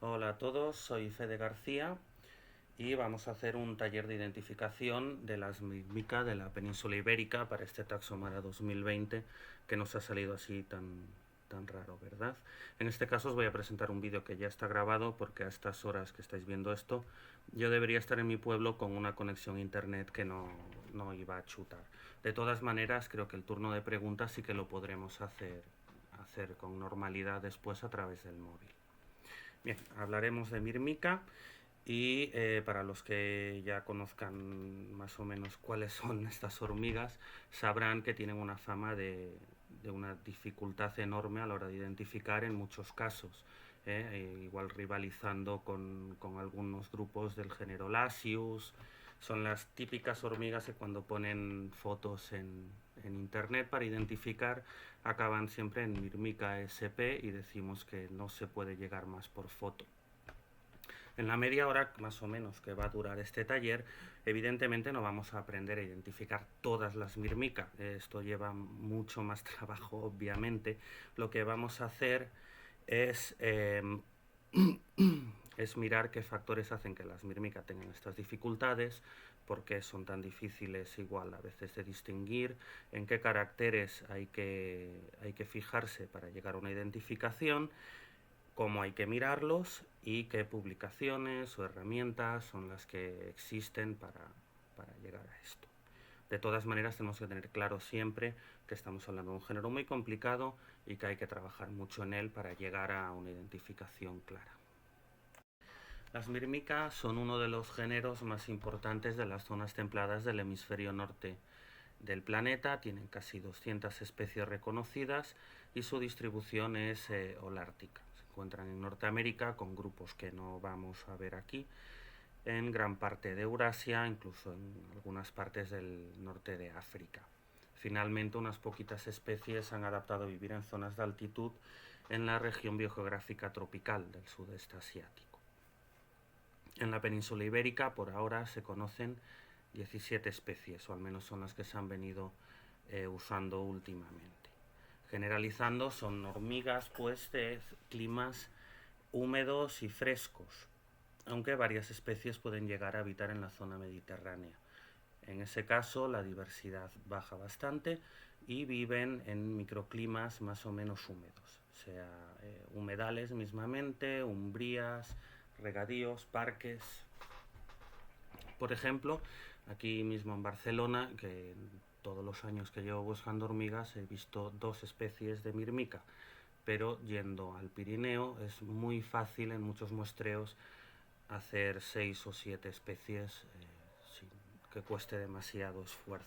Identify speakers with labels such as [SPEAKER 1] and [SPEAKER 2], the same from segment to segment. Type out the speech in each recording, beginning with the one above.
[SPEAKER 1] Hola a todos, soy Fede García y vamos a hacer un taller de identificación de las mímica de la península ibérica para este Taxomara 2020 que nos ha salido así tan raro, ¿verdad? En este caso os voy a presentar un vídeo que ya está grabado porque a estas horas que estáis viendo esto yo debería estar en mi pueblo con una conexión a internet que no iba a chutar. De todas maneras, creo que el turno de preguntas sí que lo podremos hacer con normalidad después a través del móvil. Bien, hablaremos de Mirmica y para los que ya conozcan más o menos cuáles son estas hormigas, sabrán que tienen una fama de una dificultad enorme a la hora de identificar en muchos casos, igual rivalizando con algunos grupos del género Lasius. Son las típicas hormigas que cuando ponen fotos en internet para identificar acaban siempre en Mirmica SP y decimos que no se puede llegar más por foto. En la media hora más o menos que va a durar este taller, evidentemente no vamos a aprender a identificar todas las Mirmica. Esto lleva mucho más trabajo, obviamente. Lo que vamos a hacer es, es mirar qué factores hacen que las Mirmica tengan estas dificultades, por qué son tan difíciles igual a veces de distinguir, en qué caracteres hay que fijarse para llegar a una identificación, cómo hay que mirarlos y qué publicaciones o herramientas son las que existen para llegar a esto. De todas maneras, tenemos que tener claro siempre que estamos hablando de un género muy complicado y que hay que trabajar mucho en él para llegar a una identificación clara. Las mirmicas son uno de los géneros más importantes de las zonas templadas del hemisferio norte del planeta. Tienen casi 200 especies reconocidas y su distribución es holártica. Se encuentran en Norteamérica con grupos que no vamos a ver aquí, en gran parte de Eurasia, incluso en algunas partes del norte de África. Finalmente, unas poquitas especies han adaptado a vivir en zonas de altitud en la región biogeográfica tropical del sudeste asiático. En la península ibérica, por ahora, se conocen 17 especies, o al menos son las que se han venido usando últimamente. Generalizando, son hormigas pues de climas húmedos y frescos, aunque varias especies pueden llegar a habitar en la zona mediterránea. En ese caso, la diversidad baja bastante y viven en microclimas más o menos húmedos, sea humedales mismamente, umbrías, regadíos, parques. Por ejemplo, aquí mismo en Barcelona, que todos los años que llevo buscando hormigas he visto 2 especies de mirmica, pero yendo al Pirineo es muy fácil en muchos muestreos hacer 6 o 7 especies sin que cueste demasiado esfuerzo.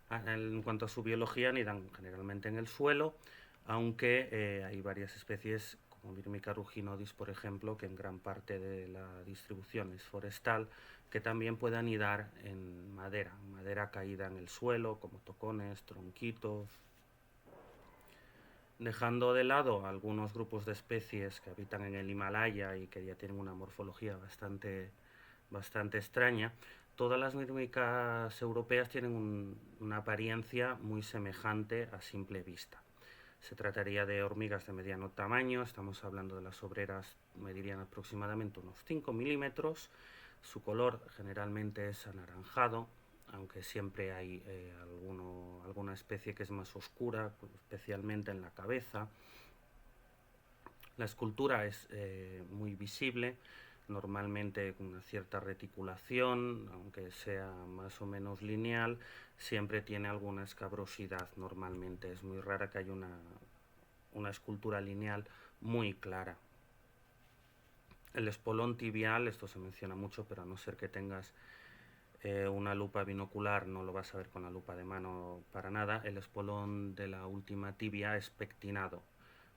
[SPEAKER 1] En cuanto a su biología, anidan generalmente en el suelo, aunque hay varias especies como Myrmica ruginodis, por ejemplo, que en gran parte de la distribución es forestal, que también puede anidar en madera caída en el suelo, como tocones, tronquitos. Dejando de lado algunos grupos de especies que habitan en el Himalaya y que ya tienen una morfología bastante extraña, todas las mírmicas europeas tienen una apariencia muy semejante a simple vista. Se trataría de hormigas de mediano tamaño, estamos hablando de las obreras, medirían aproximadamente unos 5 milímetros, su color generalmente es anaranjado, aunque siempre hay alguna especie que es más oscura, especialmente en la cabeza. La escultura es muy visible, normalmente con una cierta reticulación, aunque sea más o menos lineal, siempre tiene alguna escabrosidad. Normalmente es muy rara que haya una escultura lineal muy clara. El espolón tibial, esto se menciona mucho, pero a no ser que tengas una lupa binocular no lo vas a ver con la lupa de mano para nada. El espolón de la última tibia es pectinado.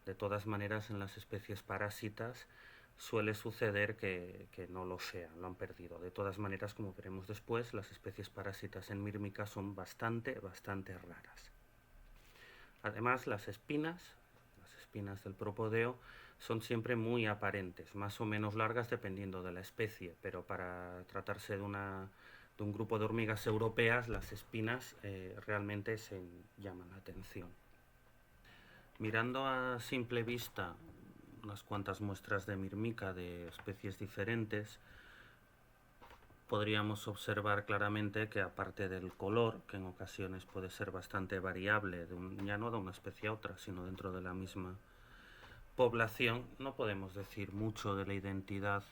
[SPEAKER 1] De todas maneras, en las especies parásitas suele suceder que no lo sean, lo han perdido. De todas maneras, como veremos después, las especies parásitas en Myrmica son bastante raras. Además, las espinas del propodeo son siempre muy aparentes, más o menos largas dependiendo de la especie, pero para tratarse de un grupo de hormigas europeas, las espinas realmente se llaman la atención. Mirando a simple vista unas cuantas muestras de mirmica de especies diferentes, podríamos observar claramente que, aparte del color, que en ocasiones puede ser bastante variable, ya no de una especie a otra, sino dentro de la misma población, no podemos decir mucho de la identidad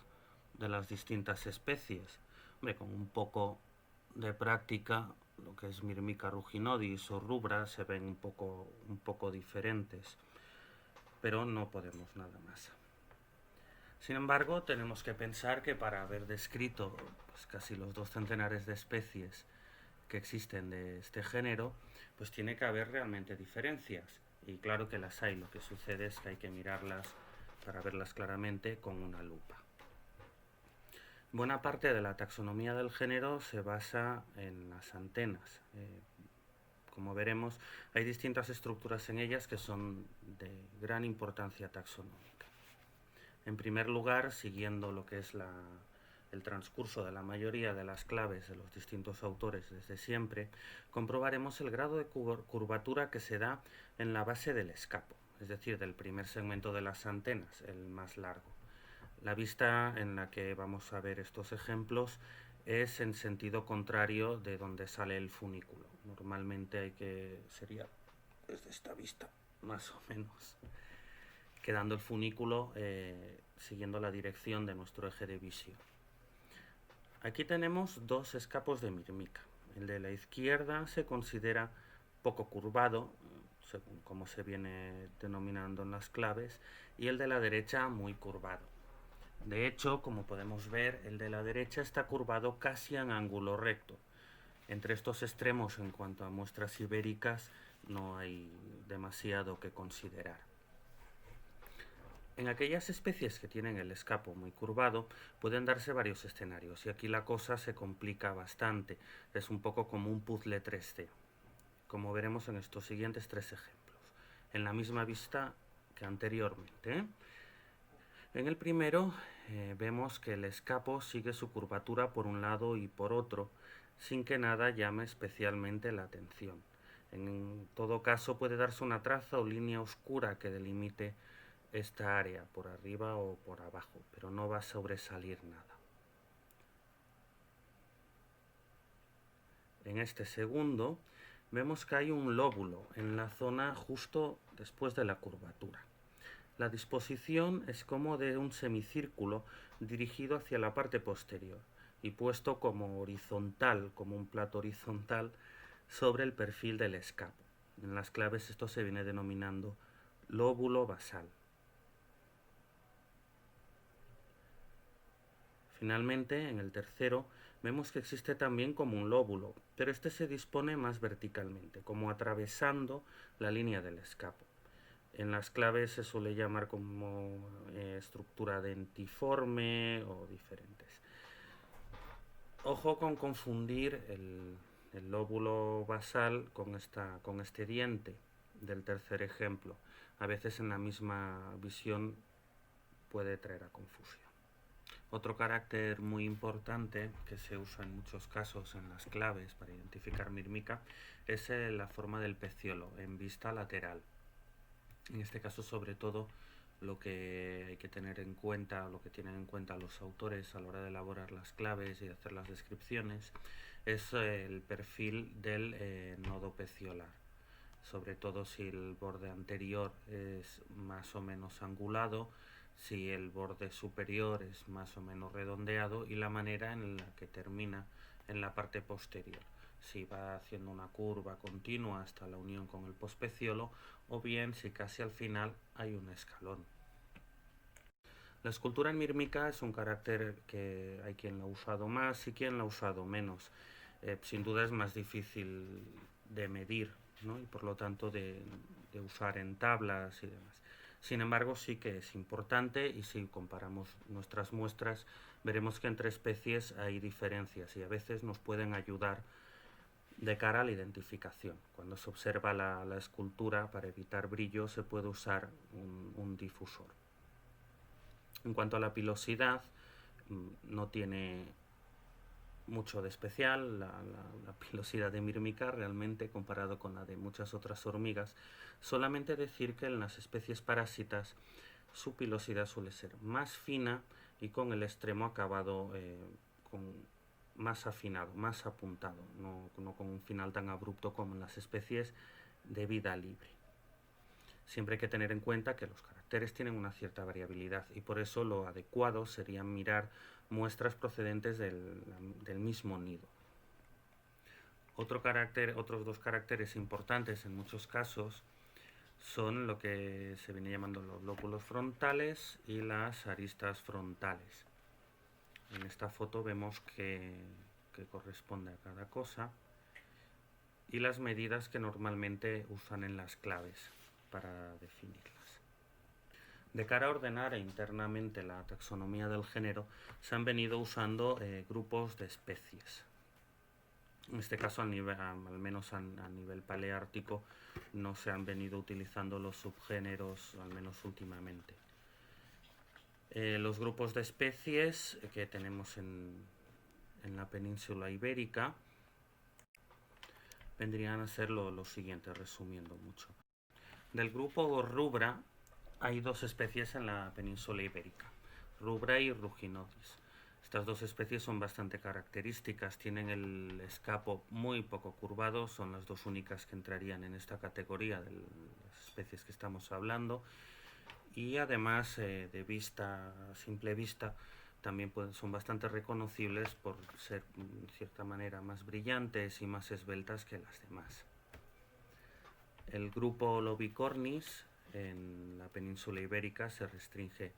[SPEAKER 1] de las distintas especies. Hombre, con un poco de práctica, lo que es Myrmica ruginodis o rubra se ven un poco diferentes, pero no podemos nada más. Sin embargo, tenemos que pensar que para haber descrito pues, casi los 2 centenares de especies que existen de este género, pues tiene que haber realmente diferencias. Y claro que las hay, lo que sucede es que hay que mirarlas para verlas claramente con una lupa. Buena parte de la taxonomía del género se basa en las antenas. Como veremos, hay distintas estructuras en ellas que son de gran importancia taxonómica. En primer lugar, siguiendo lo que es el transcurso de la mayoría de las claves de los distintos autores desde siempre, comprobaremos el grado de curvatura que se da en la base del escapo, es decir, del primer segmento de las antenas, el más largo. La vista en la que vamos a ver estos ejemplos es en sentido contrario de donde sale el funículo. Normalmente sería desde esta vista, más o menos, quedando el funículo siguiendo la dirección de nuestro eje de visión. Aquí tenemos 2 escapos de mirmica. El de la izquierda se considera poco curvado, según como se viene denominando en las claves, y el de la derecha muy curvado. De hecho, como podemos ver, el de la derecha está curvado casi en ángulo recto. Entre estos extremos, en cuanto a muestras ibéricas, no hay demasiado que considerar. En aquellas especies que tienen el escapo muy curvado pueden darse varios escenarios y aquí la cosa se complica bastante. Es un poco como un puzzle 3D, como veremos en estos siguientes 3 ejemplos, en la misma vista que anteriormente. En el primero vemos que el escapo sigue su curvatura por un lado y por otro, sin que nada llame especialmente la atención. En todo caso puede darse una traza o línea oscura que delimite esta área por arriba o por abajo, pero no va a sobresalir nada. En este segundo vemos que hay un lóbulo en la zona justo después de la curvatura. La disposición es como de un semicírculo dirigido hacia la parte posterior y puesto como horizontal, como un plato horizontal sobre el perfil del escapo. En las claves esto se viene denominando lóbulo basal. Finalmente, en el tercero, vemos que existe también como un lóbulo, pero este se dispone más verticalmente, como atravesando la línea del escapo. En las claves se suele llamar como estructura dentiforme o diferentes. Ojo con confundir el lóbulo basal con este diente del tercer ejemplo. A veces en la misma visión puede traer a confusión. Otro carácter muy importante que se usa en muchos casos en las claves para identificar mirmica es la forma del peciolo en vista lateral. En este caso, sobre todo, lo que hay que tener en cuenta, lo que tienen en cuenta los autores a la hora de elaborar las claves y de hacer las descripciones, es el perfil del nodo peciolar. Sobre todo si el borde anterior es más o menos angulado, si el borde superior es más o menos redondeado y la manera en la que termina en la parte posterior, si va haciendo una curva continua hasta la unión con el pospeciolo o bien si casi al final hay un escalón. La escultura en mirmica es un carácter que hay quien lo ha usado más y quien lo ha usado menos. Sin duda es más difícil de medir, ¿no? Y por lo tanto de usar en tablas y demás. Sin embargo, sí que es importante y si comparamos nuestras muestras veremos que entre especies hay diferencias y a veces nos pueden ayudar de cara a la identificación. Cuando se observa la escultura, para evitar brillo se puede usar un difusor. En cuanto a la pilosidad, no tiene mucho de especial la pilosidad de mirmica realmente comparado con la de muchas otras hormigas. Solamente decir que en las especies parásitas
[SPEAKER 2] su pilosidad suele ser más fina y con el extremo acabado más afinado, más apuntado, no con un final tan abrupto como en las especies de vida libre. Siempre hay que tener en cuenta que los caracteres tienen una cierta variabilidad y por eso lo adecuado sería mirar muestras procedentes del mismo nido. Otros dos caracteres importantes en muchos casos son lo que se viene llamando los lóbulos frontales y las aristas frontales. En esta foto vemos que corresponde a cada cosa y las medidas que normalmente usan en las claves para definirlas. De cara a ordenar internamente la taxonomía del género, se han venido usando grupos de especies. En este caso, al menos a nivel paleártico, no se han venido utilizando los subgéneros, al menos últimamente. Los grupos de especies que tenemos en la península ibérica vendrían a ser lo siguiente, resumiendo mucho. Del grupo Rubra hay dos especies en la península ibérica, Rubra y Ruginodis. Estas dos especies son bastante características, tienen el escapo muy poco curvado, son las dos únicas que entrarían en esta categoría de las especies que estamos hablando, y además de vista, a simple vista, también son bastante reconocibles por ser de cierta manera más brillantes y más esbeltas que las demás. El grupo Lobicornis en la península ibérica se restringe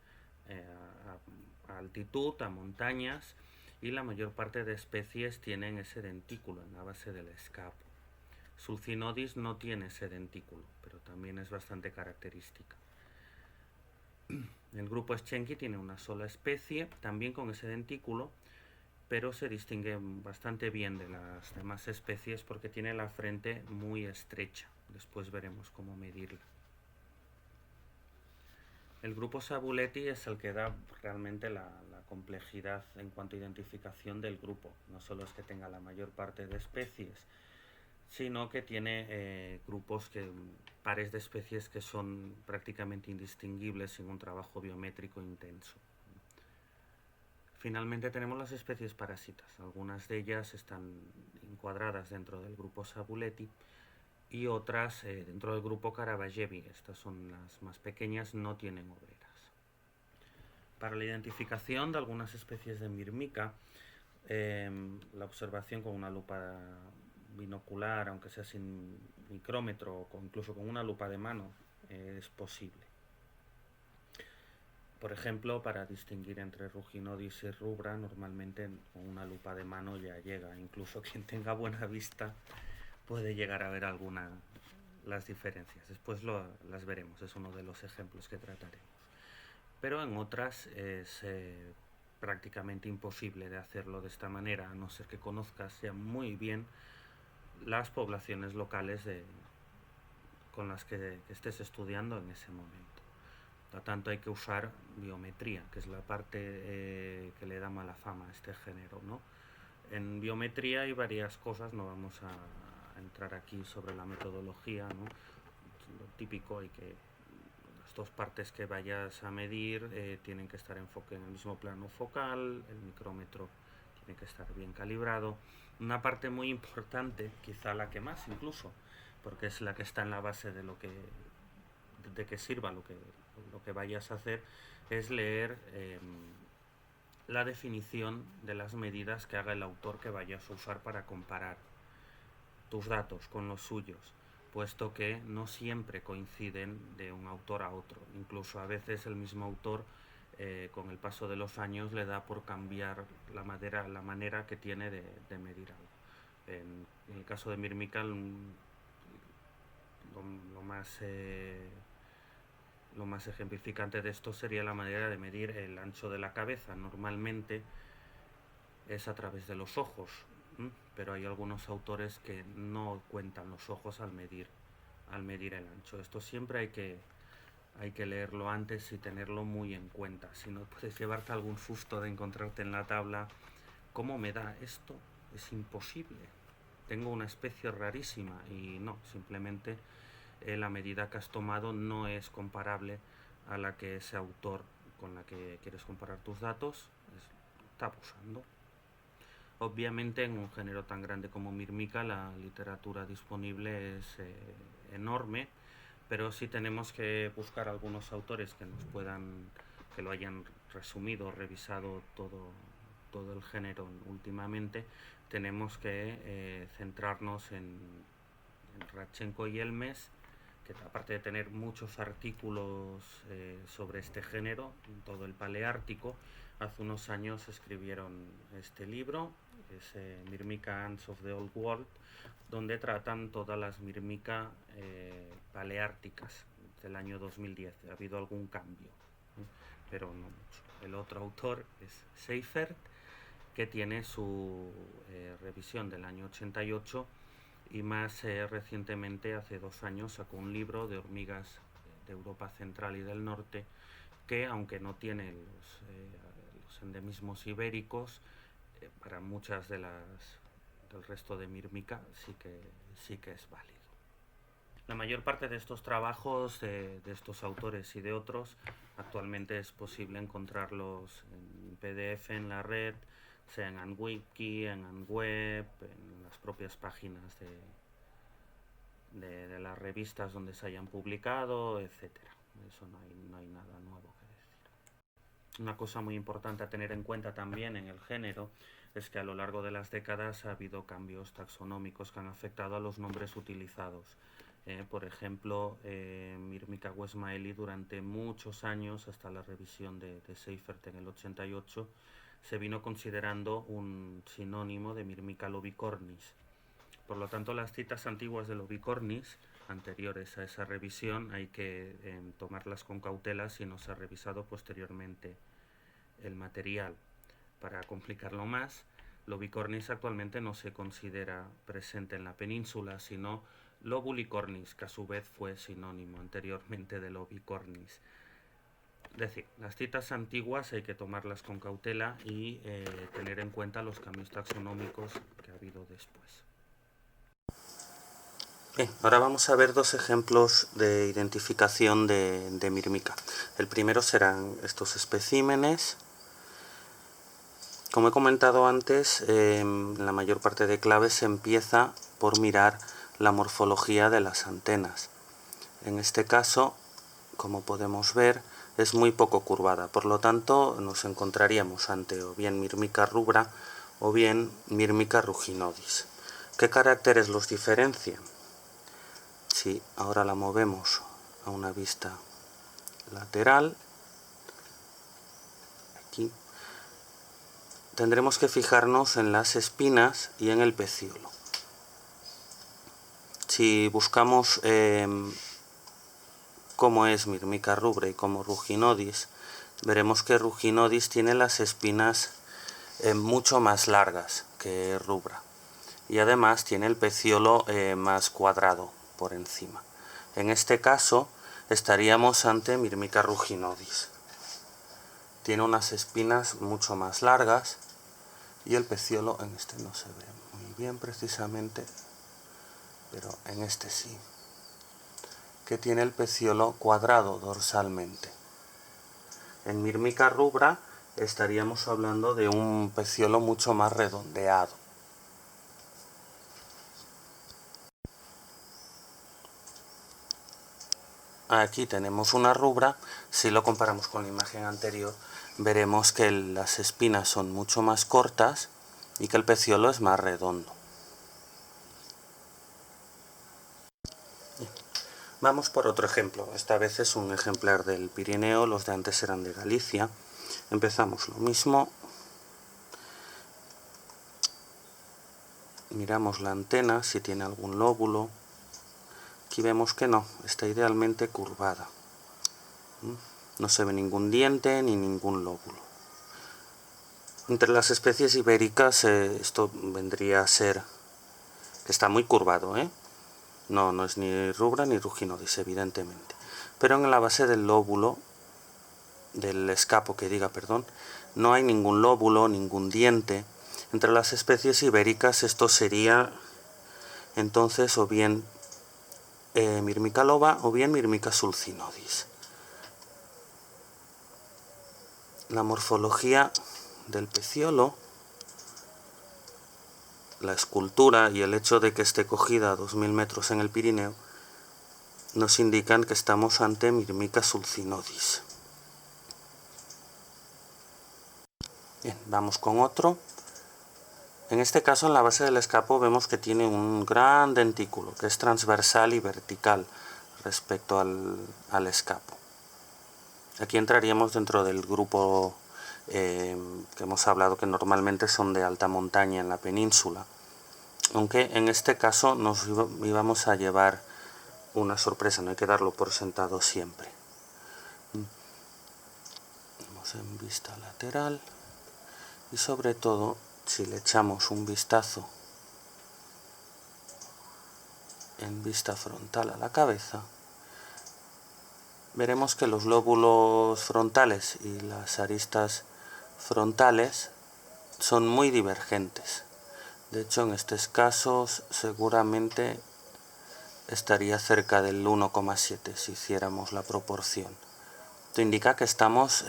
[SPEAKER 2] a altitud, a montañas, y la mayor parte de especies tienen ese dentículo en la base del escapo. Sulcinodis no tiene ese dentículo, pero también es bastante característica. El grupo Schenki tiene una sola especie, también con ese dentículo, pero se distingue bastante bien de las demás especies porque tiene la frente muy estrecha. Después veremos cómo medirla. El grupo Sabuleti es el que da realmente la complejidad en cuanto a identificación del grupo. No solo es que tenga la mayor parte de especies, sino que tiene pares de especies que son prácticamente indistinguibles sin un trabajo biométrico intenso. Finalmente tenemos las especies parásitas. Algunas de ellas están encuadradas dentro del grupo Sabuleti y otras dentro del grupo Caravaggio. Estas son las más pequeñas, no tienen obreras. Para la identificación de algunas especies de Myrmica, la observación con una lupa binocular, aunque sea sin micrómetro o incluso con una lupa de mano, es posible. Por ejemplo, para distinguir entre Ruginodis y Rubra, normalmente con una lupa de mano ya llega. Incluso quien tenga buena vista puede llegar a ver las diferencias. Después las veremos, es uno de los ejemplos que trataremos. Pero en otras es prácticamente imposible de hacerlo de esta manera, a no ser que conozcas ya muy bien las poblaciones locales con las que estés estudiando en ese momento. Por lo tanto, hay que usar biometría, que es la parte que le da mala fama a este género, ¿no? En biometría hay varias cosas, no vamos a entrar aquí sobre la metodología, ¿no? Lo típico, las dos partes que vayas a medir tienen que estar en el mismo plano focal, el micrómetro tiene que estar bien calibrado. Una parte muy importante, quizá la que más incluso, porque es la que está en la base de que sirva lo que vayas a hacer, es leer la definición de las medidas que haga el autor que vayas a usar para comparar tus datos con los suyos, puesto que no siempre coinciden de un autor a otro. Incluso a veces el mismo autor con el paso de los años le da por cambiar la manera que tiene de medir algo. En el caso de Myrmica, lo más ejemplificante de esto sería la manera de medir el ancho de la cabeza. Normalmente es a través de los ojos, pero hay algunos autores que no cuentan los ojos al medir el ancho. Esto siempre hay que leerlo antes y tenerlo muy en cuenta. Si no, puedes llevarte algún susto de encontrarte en la tabla: ¿cómo me da esto? Es imposible. Tengo una especie rarísima. Y no, simplemente la medida que has tomado no es comparable
[SPEAKER 1] a la que ese autor con la que quieres comparar tus datos está usando. Obviamente en un género tan grande como Myrmica la literatura disponible es enorme, pero sí tenemos que buscar algunos autores que nos puedan, que lo hayan resumido, revisado todo el género últimamente. Tenemos que centrarnos en Radchenko y Elmes, que aparte de tener muchos artículos sobre este género, todo el paleártico, hace unos años escribieron este libro, es Myrmica Ants of the Old World, donde tratan todas las Myrmica paleárticas del año 2010. Ha habido algún cambio, pero no mucho. El otro autor es Seifert, que tiene su revisión del año 88 y más recientemente, hace 2 años, sacó un libro de hormigas de Europa Central y del Norte que, aunque no tiene los endemismos ibéricos, para muchas del resto de Myrmica sí que es válido. La mayor parte de estos trabajos de estos autores y de otros actualmente es posible encontrarlos en PDF en la red, sea en Unwiki, en Unweb, en las propias páginas de las revistas donde se hayan publicado, etcétera. Eso no hay nada nuevo que decir. Una cosa muy importante a tener en cuenta también en el género es que a lo largo de las décadas ha habido cambios taxonómicos que han afectado a los nombres utilizados. Por ejemplo, Myrmica westmaeli durante muchos años, hasta la revisión de Seifert en el 88, se vino considerando un sinónimo de Myrmica lobicornis. Por lo tanto, las citas antiguas de lobicornis, anteriores a esa revisión, hay que tomarlas con cautela si no se ha revisado posteriormente el material. Para complicarlo más, lobicornis actualmente no se considera presente en la península, sino lobulicornis, que a su vez fue sinónimo anteriormente de lobicornis. Es decir, las citas antiguas hay que tomarlas con cautela y tener en cuenta los cambios taxonómicos que ha habido después. Bien, ahora vamos a ver 2 ejemplos de identificación de Myrmica. El primero serán estos especímenes. Como he comentado antes, la mayor parte de claves se empieza por mirar la morfología de las antenas. En este caso, como podemos ver, es muy poco curvada, por lo tanto nos encontraríamos ante o bien Myrmica rubra o bien Myrmica ruginodis. ¿Qué caracteres los diferencian? Si ahora la movemos a una vista lateral, aquí, tendremos que fijarnos en las espinas y en el pecíolo. Si buscamos cómo es Myrmica rubra y cómo ruginodis, veremos que ruginodis tiene las espinas mucho más largas que rubra y además tiene el pecíolo más cuadrado por encima. En este caso estaríamos ante Myrmica ruginodis. Tiene unas espinas mucho más largas y el pecíolo en este no se ve muy bien precisamente, pero en este sí, que tiene el pecíolo cuadrado dorsalmente. En Myrmica rubra estaríamos hablando de un pecíolo mucho más redondeado. Aquí tenemos una rubra. Si lo comparamos con la imagen anterior, veremos que las espinas son mucho más cortas y que el pecíolo es más redondo. Vamos por otro ejemplo. Esta vez es un ejemplar del Pirineo, los de antes eran de Galicia. Empezamos lo mismo. Miramos la antena, si tiene algún lóbulo. Aquí vemos que no, está idealmente curvada. No se ve ningún diente ni ningún lóbulo. Entre las especies ibéricas esto vendría a ser que está muy curvado, No es ni rubra ni ruginodis, evidentemente. Pero en la base del lóbulo, del escapo no hay ningún lóbulo, ningún diente. Entre las especies ibéricas esto sería entonces o bien Myrmica loba o bien Myrmica sulcinodis. la morfología del peciolo, la escultura y el hecho de que esté cogida a 2000 metros en el Pirineo nos indican que estamos ante Myrmica sulcinodis. Bien, vamos con otro. En este caso, en la base del escapo vemos que tiene un gran dentículo, que es transversal y vertical respecto al escapo. Aquí entraríamos dentro del grupo que hemos hablado, que normalmente son de alta montaña en la península, aunque en este caso nos íbamos a llevar una sorpresa, no hay que darlo por sentado siempre. Vamos en vista lateral y sobre todo, si le echamos un vistazo en vista frontal a la cabeza, veremos que los lóbulos frontales y las aristas frontales son muy divergentes. De hecho, en estos casos seguramente estaría cerca del 1,7 si hiciéramos la proporción. Esto indica que estamos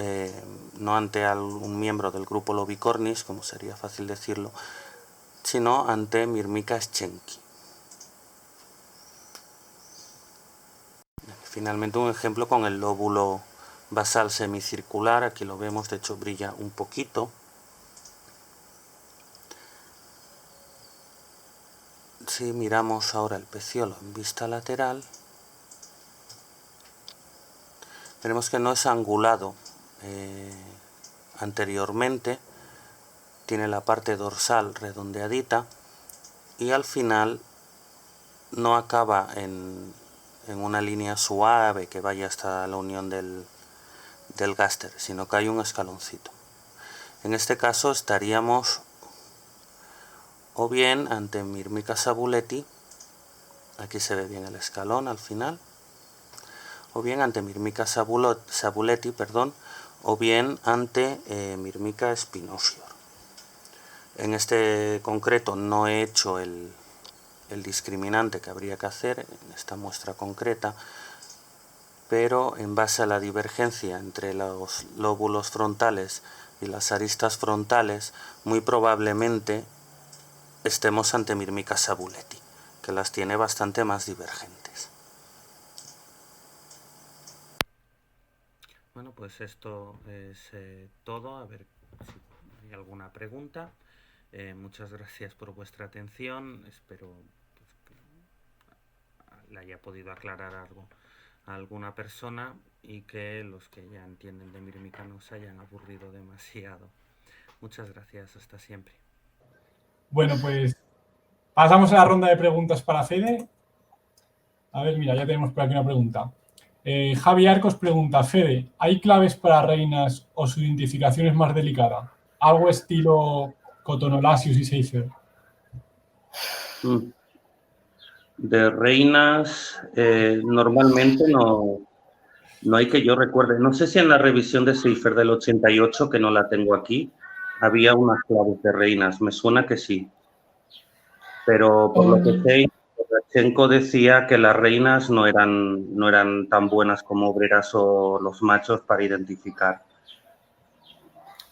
[SPEAKER 1] no ante un miembro del grupo Lobicornis, como sería fácil decirlo, sino ante Myrmica schenki. Finalmente, un ejemplo con el lóbulo basal semicircular. Aquí lo vemos, de hecho brilla un poquito. Si miramos ahora el peciolo en vista lateral, veremos que no es angulado anteriormente, tiene la parte dorsal redondeadita y al final no acaba en una línea suave que vaya hasta la unión del gáster, sino que hay un escaloncito. En este caso estaríamos o bien ante Myrmica sabuleti, aquí se ve bien el escalón al final, o bien ante Myrmica sabuleti, o bien ante Myrmica spinosior. En este concreto no he hecho el discriminante que habría que hacer en esta muestra concreta, pero en base a la divergencia entre los lóbulos frontales y las aristas frontales, muy probablemente estemos ante Myrmica sabuleti, que las tiene bastante más divergentes. Bueno, pues esto es todo. A ver si hay alguna pregunta. Muchas gracias por vuestra atención. Espero pues, que le haya podido aclarar algo a alguna persona y que los que ya entienden de Myrmica no se hayan aburrido demasiado. Muchas gracias. Hasta siempre.
[SPEAKER 3] Bueno, pues pasamos a la ronda de preguntas para Fede. A ver, mira, ya tenemos por aquí una pregunta. Javi Arcos pregunta, Fede, ¿hay claves para reinas o su identificación es más delicada? Algo estilo Cotonolasius y Seifer.
[SPEAKER 1] De reinas, normalmente no hay que yo recuerde. No sé si en la revisión de Seifer del 88, que no la tengo aquí, había unas claves de reinas. Me suena que sí. Pero por lo que sé, Rachenko decía que las reinas no eran tan buenas como obreras o los machos para identificar.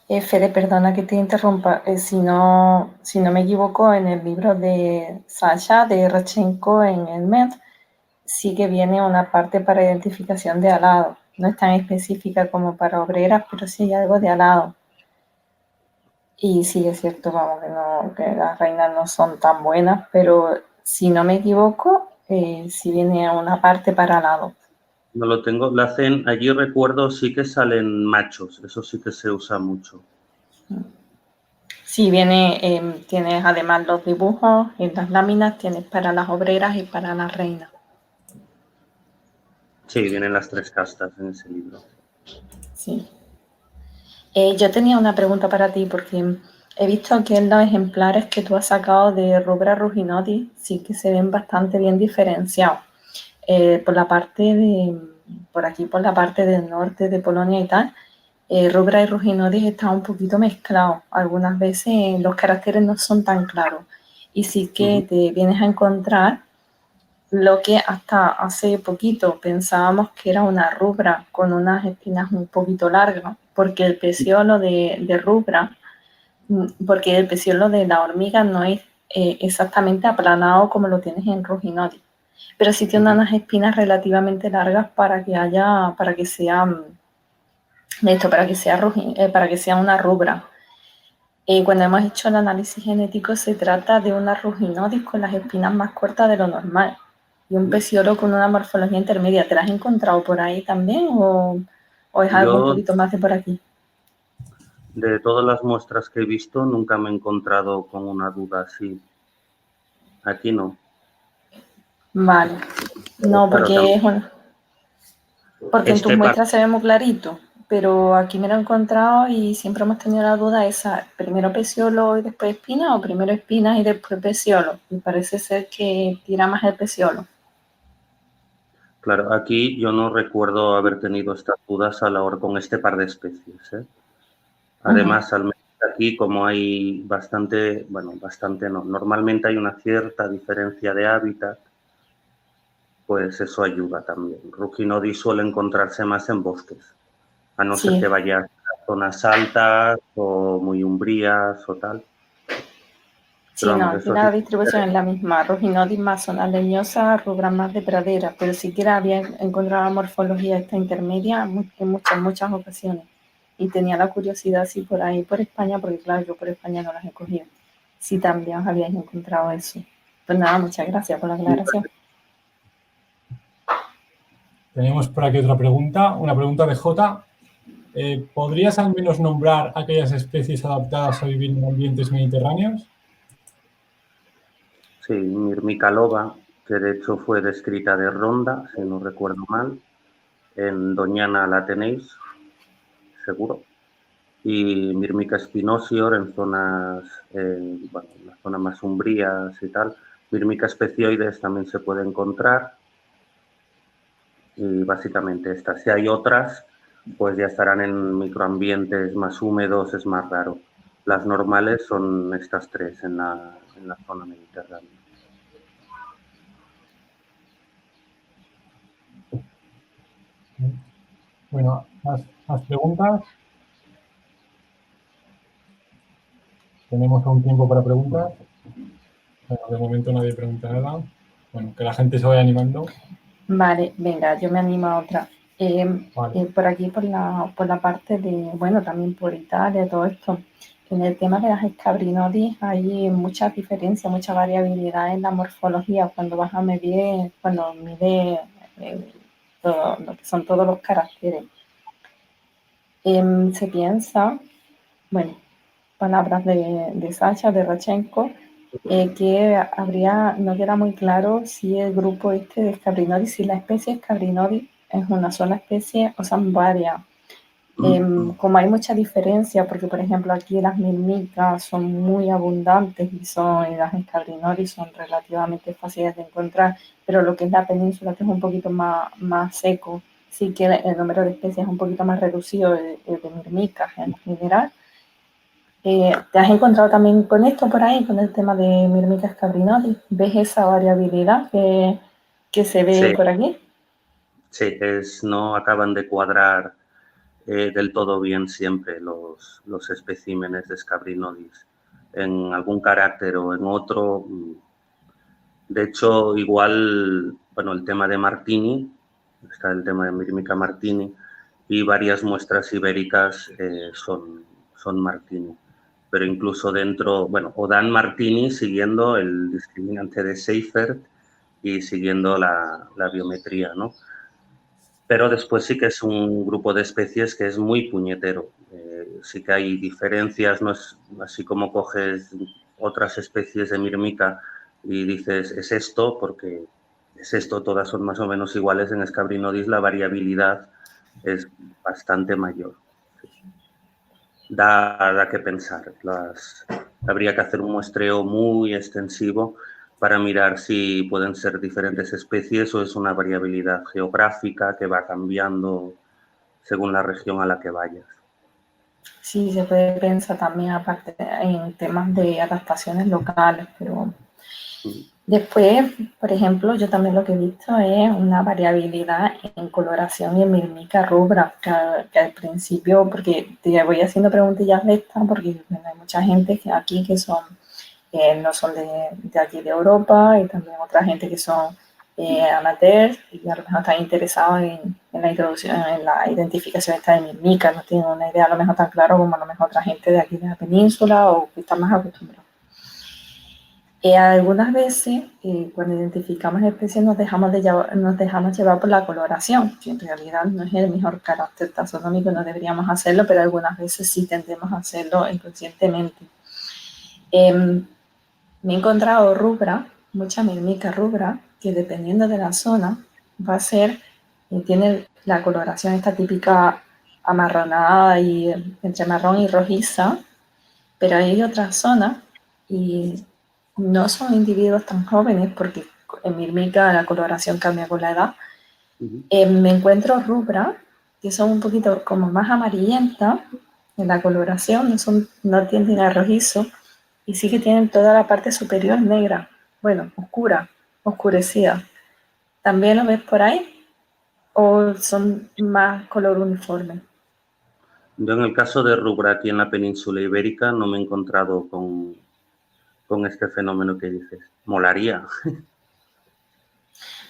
[SPEAKER 4] Fede, perdona que te interrumpa. Si no me equivoco, en el libro de Sasha, de Rachenko en el MED, sí que viene una parte para identificación de alado. No es tan específica como para obreras, pero sí hay algo de alado. Y sí es cierto, vamos, que las reinas no son tan buenas, pero si no me equivoco, sí viene una parte para alado.
[SPEAKER 1] No lo tengo, la hacen, allí recuerdo sí que salen machos, eso sí que se usa mucho.
[SPEAKER 4] Sí, tienes además los dibujos en las láminas, tienes para las obreras y para las reinas.
[SPEAKER 1] Sí, vienen las tres castas en ese libro.
[SPEAKER 4] Sí. Yo tenía una pregunta para ti, porque he visto que en los ejemplares que tú has sacado de Rubra ruginodis sí que se ven bastante bien diferenciados. Por la parte del norte de Polonia y tal, Rubra y ruginodis están un poquito mezclados. Algunas veces los caracteres no son tan claros. Y sí que te vienes a encontrar lo que hasta hace poquito pensábamos que era una rubra con unas espinas un poquito largas, porque el peciolo de rubra, porque el peciolo de la hormiga no es exactamente aplanado como lo tienes en Ruginodis, pero sí tiene unas espinas relativamente largas para que sea una rubra. Cuando hemos hecho el análisis genético se trata de una Ruginodis con las espinas más cortas de lo normal y un peciolo con una morfología intermedia. ¿Te la has encontrado por ahí también o es algo un poquito más de por aquí?
[SPEAKER 1] De todas las muestras que he visto, nunca me he encontrado con una duda así. Aquí no.
[SPEAKER 4] Vale. No, porque en tus muestras se ve muy clarito, pero aquí me lo he encontrado y siempre hemos tenido la duda esa, primero peciolo y después espina o primero espinas y después peciolo. Y parece ser que tira más el peciolo.
[SPEAKER 1] Claro, aquí yo no recuerdo haber tenido estas dudas a la hora con este par de especies, ¿eh? Además, al menos aquí, como hay bastante, bueno, bastante no, normalmente hay una cierta diferencia de hábitat, pues eso ayuda también. Ruginodis suele encontrarse más en bosques, a no ser que vayas a zonas altas o muy umbrías o tal.
[SPEAKER 4] Sí, no, aquí la distribución es la misma. Ruginodis más zona leñosa, rubra más de pradera, pero siquiera había encontrado la morfología esta intermedia en muchas ocasiones. Y tenía la curiosidad si por ahí, por España, porque claro, yo por España no las he cogido, si también os habíais encontrado eso. Pues nada, muchas gracias por la aclaración.
[SPEAKER 3] Tenemos por aquí otra pregunta, una pregunta de Jota. ¿Podrías al menos nombrar aquellas especies adaptadas a vivir en ambientes mediterráneos?
[SPEAKER 1] Sí, Myrmica loba, que de hecho fue descrita de Ronda, si no recuerdo mal. En Doñana la tenéis, seguro. Y Myrmica spinosior en zonas, bueno, en las zonas más umbrías y tal. Myrmica specioides también se puede encontrar. Y básicamente estas. Si hay otras, pues ya estarán en microambientes más húmedos, es más raro. Las normales son estas tres en la zona mediterránea.
[SPEAKER 3] Bueno, más preguntas. Tenemos aún tiempo para preguntas. Bueno, de momento nadie pregunta nada. Bueno, que la gente se vaya animando.
[SPEAKER 4] Vale, venga, yo me animo a otra.
[SPEAKER 3] Vale.
[SPEAKER 4] Por aquí, por la parte de, bueno, también por Italia, todo esto. En el tema de las escabrinodis hay muchas diferencias, mucha variabilidad en la morfología cuando vas a medir, cuando mide todo, lo que son todos los caracteres. Se piensa, bueno, palabras de Sasha, de Rachenko, que no queda muy claro si el grupo este de Scabrinodis, si la especie Scabrinodis es una sola especie o son varias. Como hay mucha diferencia, porque por ejemplo aquí las mirmicas son muy abundantes y las Scabrinodis son relativamente fáciles de encontrar, pero lo que es la península, que es un poquito más seco, sí que el número de especies es un poquito más reducido de mirmicas en general. ¿Te has encontrado también con esto por ahí, con el tema de Myrmica scabrinodis? ¿Ves esa variabilidad que se ve por aquí?
[SPEAKER 1] Sí, no acaban de cuadrar del todo bien siempre los especímenes de Scabrinodis. En algún carácter o en otro. De hecho, igual, bueno, el tema de Martini, está el tema de Myrmica martini, y varias muestras ibéricas son Martini. Pero incluso dentro, bueno, o dan Martini siguiendo el discriminante de Seifert y siguiendo la biometría, ¿no? Pero después sí que es un grupo de especies que es muy puñetero. Sí que hay diferencias, no es así como coges otras especies de Myrmica y dices, es esto, porque es esto, todas son más o menos iguales. En Scabrinodis la variabilidad es bastante mayor. Da que pensar. Habría que hacer un muestreo muy extensivo para mirar si pueden ser diferentes especies o es una variabilidad geográfica que va cambiando según la región a la que vayas.
[SPEAKER 4] Sí, se puede pensar también aparte en temas de adaptaciones locales, pero Después, por ejemplo, yo también lo que he visto es una variabilidad en coloración y en mirmica rubra, que al principio, porque te voy haciendo preguntillas de estas, porque bueno, hay mucha gente que aquí que son, no son de aquí de Europa, y también otra gente que son amateurs y a lo mejor están interesados en la introducción, en la identificación esta de mirmica, no tienen una idea a lo mejor tan clara como a lo mejor otra gente de aquí de la península o que está más acostumbrada. Algunas veces, cuando identificamos especies, nos dejamos llevar por la coloración, que en realidad no es el mejor carácter taxonómico, no deberíamos hacerlo, pero algunas veces sí tendemos a hacerlo inconscientemente. Me he encontrado rubra, mucha mirmica rubra, que dependiendo de la zona, va a ser, tiene la coloración esta típica amarronada y entre marrón y rojiza, pero hay otras zonas y no son individuos tan jóvenes porque en mirmica la coloración cambia con la edad. Me encuentro rubra, que son un poquito como más amarillentas en la coloración, no tienden a rojizo y sí que tienen toda la parte superior negra, bueno, oscura, oscurecida. ¿También lo ves por ahí o son más color uniforme?
[SPEAKER 2] Yo en el caso de rubra aquí en la península ibérica no me he encontrado con este fenómeno que dices. Molaría.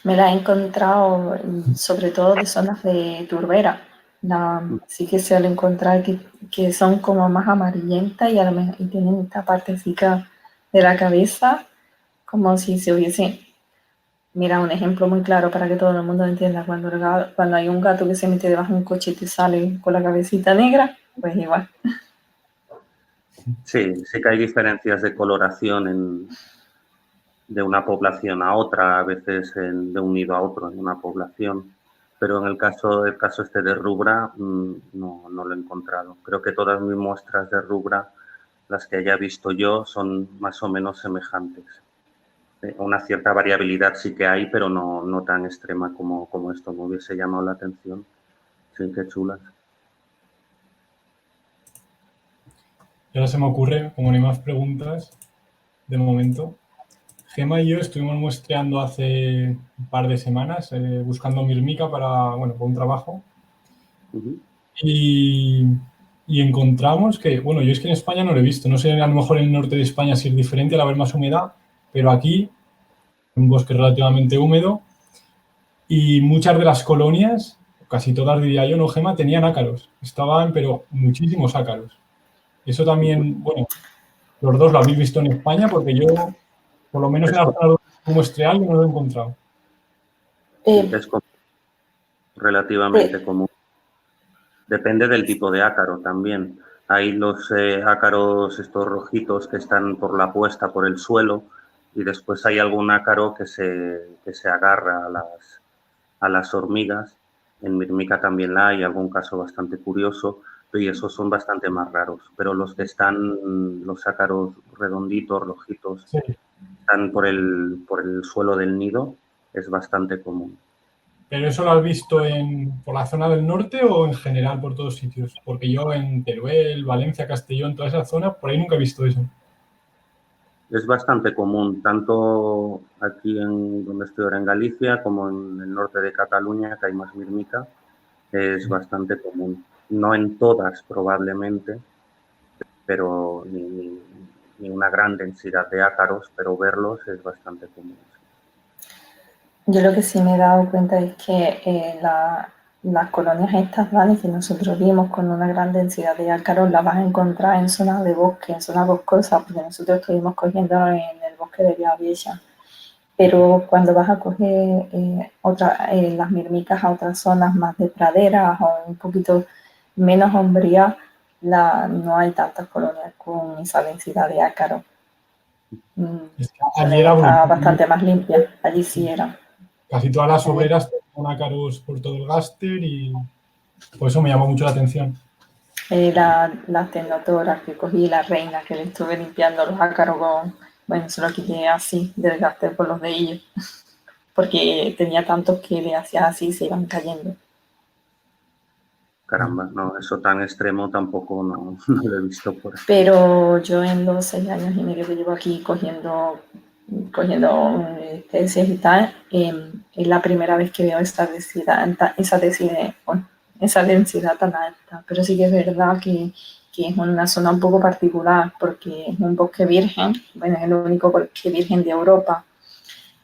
[SPEAKER 4] Me la he encontrado sobre todo de zonas de turbera. Sí que suelo encontrar que son como más amarillentas y, y tienen esta partecita de la cabeza como si se hubiese... Mira, un ejemplo muy claro para que todo el mundo entienda. Cuando hay un gato que se mete debajo de un coche y te sale con la cabecita negra, pues igual.
[SPEAKER 2] Sí, sí que hay diferencias de coloración de una población a otra, a veces de un nido a otro en una población. Pero en el caso este de rubra, no lo he encontrado. Creo que todas mis muestras de rubra, las que haya visto yo, son más o menos semejantes. Una cierta variabilidad sí que hay, pero no tan extrema como esto me hubiese llamado la atención. Sí, qué chulas.
[SPEAKER 3] Y ahora se me ocurre, como no hay más preguntas, de momento, Gemma y yo estuvimos muestreando hace un par de semanas, buscando mirmica para un trabajo. Y encontramos que, bueno, yo es que en España no lo he visto, no sé, a lo mejor en el norte de España sí es diferente al haber más humedad, pero aquí, un bosque relativamente húmedo, y muchas de las colonias, casi todas diría yo, no, Gema, tenían ácaros, estaban, pero muchísimos ácaros. Eso también, bueno, los dos lo habéis visto en España, porque yo, por lo menos en la zona muestreal, no lo he encontrado.
[SPEAKER 2] Es relativamente común. Depende del tipo de ácaro también. Hay los ácaros estos rojitos que están por la puesta, por el suelo, y después hay algún ácaro que se agarra a las hormigas. En mirmica también la hay, algún caso bastante curioso, y esos son bastante más raros. Pero los que están, los ácaros redonditos, rojitos, sí, están por el suelo del nido, es bastante común.
[SPEAKER 3] ¿Pero eso lo has visto por la zona del norte o en general por todos sitios? Porque yo en Teruel, Valencia, Castellón, toda esa zona, por ahí nunca he visto eso.
[SPEAKER 2] Es bastante común, tanto aquí donde estoy ahora en Galicia como en el norte de Cataluña, que hay más mirmica, es bastante común. No en todas probablemente, pero ni una gran densidad de ácaros, pero verlos es bastante común.
[SPEAKER 4] Yo lo que sí me he dado cuenta es que las colonias estas, ¿vale?, que nosotros vimos con una gran densidad de ácaros, las vas a encontrar en zonas de bosque, en zonas boscosas, porque nosotros estuvimos cogiendo en el bosque de Villavieja. Pero cuando vas a coger las mirmicas a otras zonas más de praderas o un poquito menos hombrías, no hay tantas colonias con esa densidad de ácaros.
[SPEAKER 3] Allí era
[SPEAKER 4] bastante más limpia, allí sí era.
[SPEAKER 3] Casi todas las obreras tenían ácaros por todo el gáster y por eso me llamó mucho la atención.
[SPEAKER 4] Las tenotoras que cogí, la reina que le estuve limpiando los ácaros bueno, se lo quité así del gáster por los de ellos, porque tenía tantos que le hacía así y se iban cayendo.
[SPEAKER 2] Caramba, no, eso tan extremo tampoco no lo he visto por aquí.
[SPEAKER 4] Pero yo en los 6 años y medio que llevo aquí cogiendo cogiendo tesis y tal, es la primera vez que veo esa densidad tan alta. Pero sí que es verdad que es una zona un poco particular porque es un bosque virgen, bueno, es el único bosque virgen de Europa.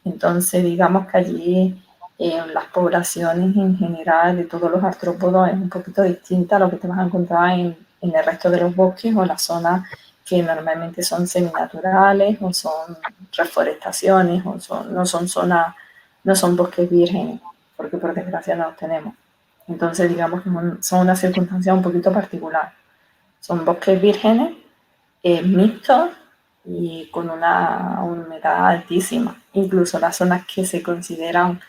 [SPEAKER 4] Entonces, digamos que allí las poblaciones en general de todos los artrópodos es un poquito distinta a lo que te vas a encontrar en el resto de los bosques o las zonas que normalmente son seminaturales o son reforestaciones o no son bosques vírgenes, porque por desgracia no los tenemos. Entonces, digamos que son una circunstancia un poquito particular. Son bosques vírgenes, mixtos y con una humedad altísima. Incluso las zonas que se consideran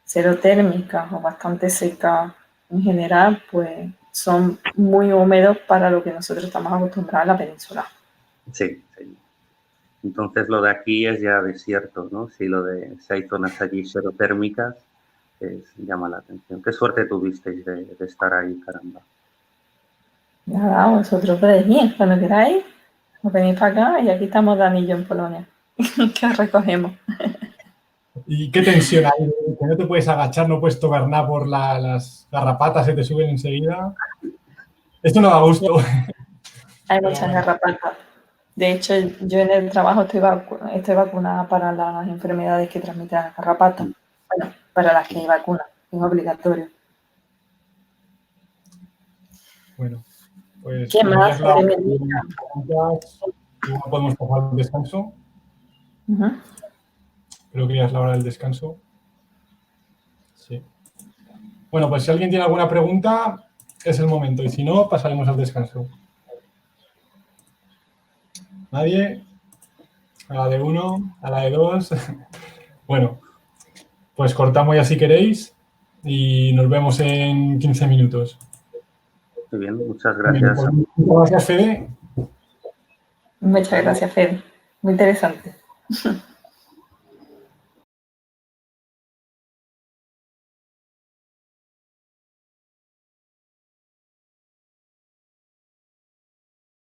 [SPEAKER 4] xerotérmicas o bastante secas en general, pues son muy húmedos para lo que nosotros estamos acostumbrados en la península.
[SPEAKER 2] Sí, sí. Entonces lo de aquí es ya desierto, ¿no? Si hay zonas allí xerotérmicas, llama la atención. Qué suerte tuvisteis de estar ahí, caramba.
[SPEAKER 4] Nada, vosotros podéis ir cuando queráis, os venís para acá y aquí estamos Dani y yo en Polonia, que os recogemos.
[SPEAKER 3] ¿Y qué tensión hay? Que no te puedes agachar, no puedes tocar nada por las garrapatas, se te suben enseguida. Esto no da gusto.
[SPEAKER 4] Hay muchas garrapatas. De hecho, yo en el trabajo estoy vacunada para las enfermedades que transmiten las garrapatas. Bueno, para las que hay vacunas, es obligatorio.
[SPEAKER 3] Bueno, pues...
[SPEAKER 4] ¿Qué más?
[SPEAKER 3] Podemos pasar al descanso. Creo que ya es la hora del descanso. Sí. Bueno, pues si alguien tiene alguna pregunta, es el momento. Y si no, pasaremos al descanso. ¿Nadie? A la de 1, a la de 2. Bueno, pues cortamos ya si queréis y nos vemos en 15 minutos.
[SPEAKER 2] Muy bien, muchas gracias.
[SPEAKER 3] Pues, muchas gracias, Fede.
[SPEAKER 4] Muchas gracias, Fede. Muy interesante.